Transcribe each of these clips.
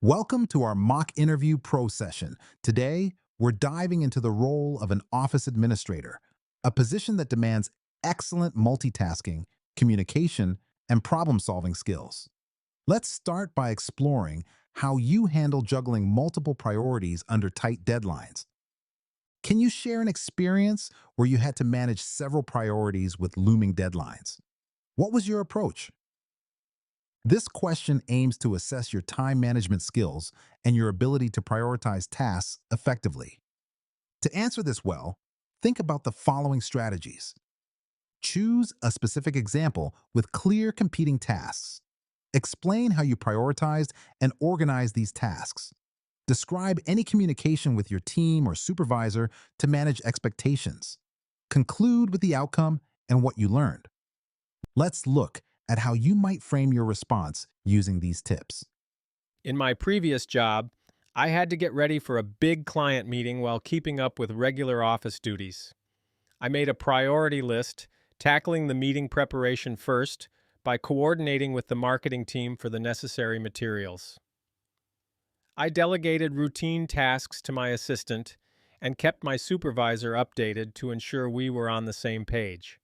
Welcome to our mock interview pro session. Today, we're diving into the role of an office administrator, a position that demands excellent multitasking, communication, and problem-solving skills. Let's start by exploring how you handle juggling multiple priorities under tight deadlines. Can you share an experience where you had to manage several priorities with looming deadlines? What was your approach? This question aims to assess your time management skills and your ability to prioritize tasks effectively. To answer this well, think about the following strategies. Choose a specific example with clear competing tasks. Explain how you prioritized and organized these tasks. Describe any communication with your team or supervisor to manage expectations. Conclude with the outcome and what you learned. Let's look at how you might frame your response using these tips. In my previous job, I had to get ready for a big client meeting while keeping up with regular office duties. I made a priority list, tackling the meeting preparation first by coordinating with the marketing team for the necessary materials. I delegated routine tasks to my assistant and kept my supervisor updated to ensure we were on the same page.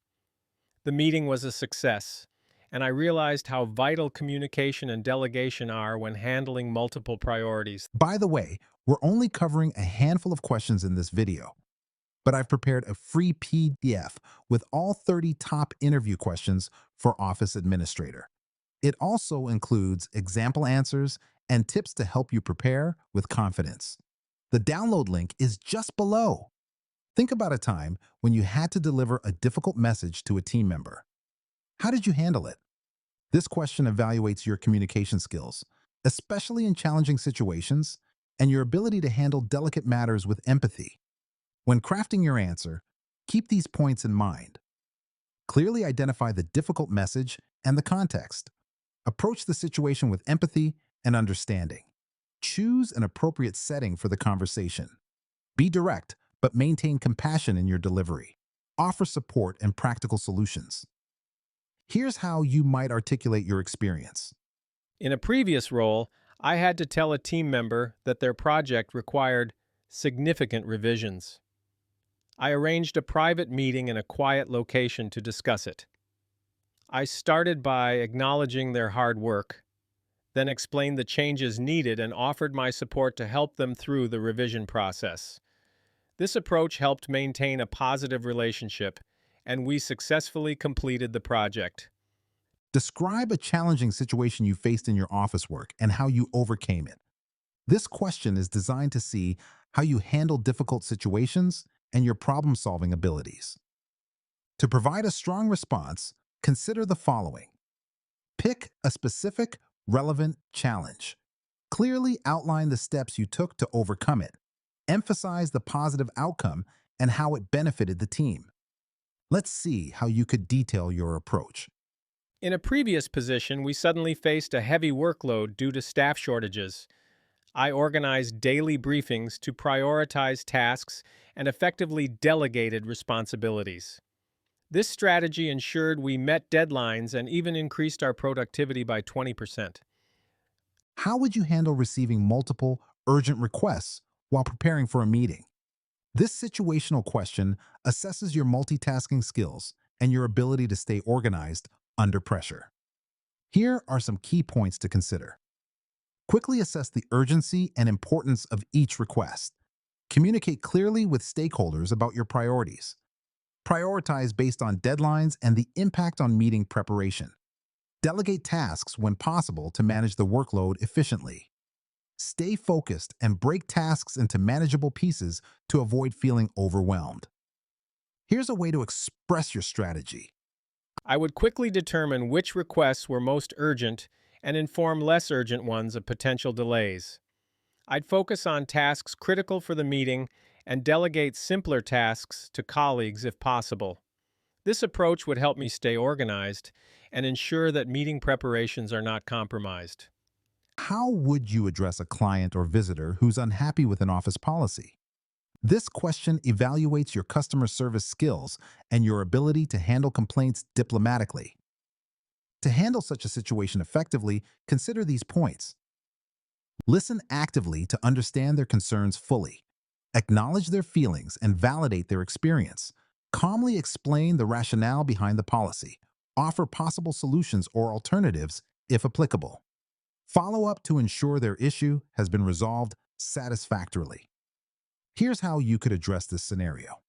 The meeting was a success, and I realized how vital communication and delegation are when handling multiple priorities. By the way, we're only covering a handful of questions in this video, but I've prepared a free PDF with all 30 top interview questions for Office Administrator. It also includes example answers and tips to help you prepare with confidence. The download link is just below. Think about a time when you had to deliver a difficult message to a team member. How did you handle it? This question evaluates your communication skills, especially in challenging situations, and your ability to handle delicate matters with empathy. When crafting your answer, keep these points in mind. Clearly identify the difficult message and the context. Approach the situation with empathy and understanding. Choose an appropriate setting for the conversation. Be direct, but maintain compassion in your delivery. Offer support and practical solutions. Here's how you might articulate your experience. In a previous role, I had to tell a team member that their project required significant revisions. I arranged a private meeting in a quiet location to discuss it. I started by acknowledging their hard work, then explained the changes needed and offered my support to help them through the revision process. This approach helped maintain a positive relationship, and we successfully completed the project. Describe a challenging situation you faced in your office work and how you overcame it. This question is designed to see how you handle difficult situations and your problem-solving abilities. To provide a strong response, consider the following. Pick a specific, relevant challenge. Clearly outline the steps you took to overcome it. Emphasize the positive outcome and how it benefited the team. Let's see how you could detail your approach. In a previous position, we suddenly faced a heavy workload due to staff shortages. I organized daily briefings to prioritize tasks and effectively delegated responsibilities. This strategy ensured we met deadlines and even increased our productivity by 20%. How would you handle receiving multiple urgent requests while preparing for a meeting? This situational question assesses your multitasking skills and your ability to stay organized under pressure. Here are some key points to consider. Quickly assess the urgency and importance of each request. Communicate clearly with stakeholders about your priorities. Prioritize based on deadlines and the impact on meeting preparation. Delegate tasks when possible to manage the workload efficiently. Stay focused and break tasks into manageable pieces to avoid feeling overwhelmed. Here's a way to express your strategy. I would quickly determine which requests were most urgent and inform less urgent ones of potential delays. I'd focus on tasks critical for the meeting and delegate simpler tasks to colleagues if possible. This approach would help me stay organized and ensure that meeting preparations are not compromised. How would you address a client or visitor who's unhappy with an office policy? This question evaluates your customer service skills and your ability to handle complaints diplomatically. To handle such a situation effectively, consider these points. Listen actively to understand their concerns fully. Acknowledge their feelings and validate their experience. Calmly explain the rationale behind the policy. Offer possible solutions or alternatives if applicable. Follow up to ensure their issue has been resolved satisfactorily. Here's how you could address this scenario.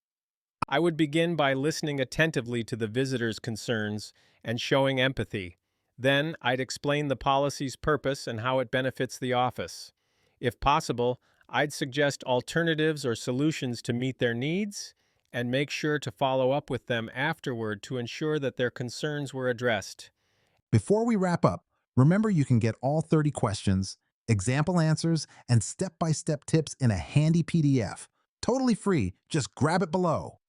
I would begin by listening attentively to the visitor's concerns and showing empathy. Then I'd explain the policy's purpose and how it benefits the office. If possible, I'd suggest alternatives or solutions to meet their needs and make sure to follow up with them afterward to ensure that their concerns were addressed. Before we wrap up, remember you can get all 30 questions, example answers, and step-by-step tips in a handy PDF. Totally free, just grab it below.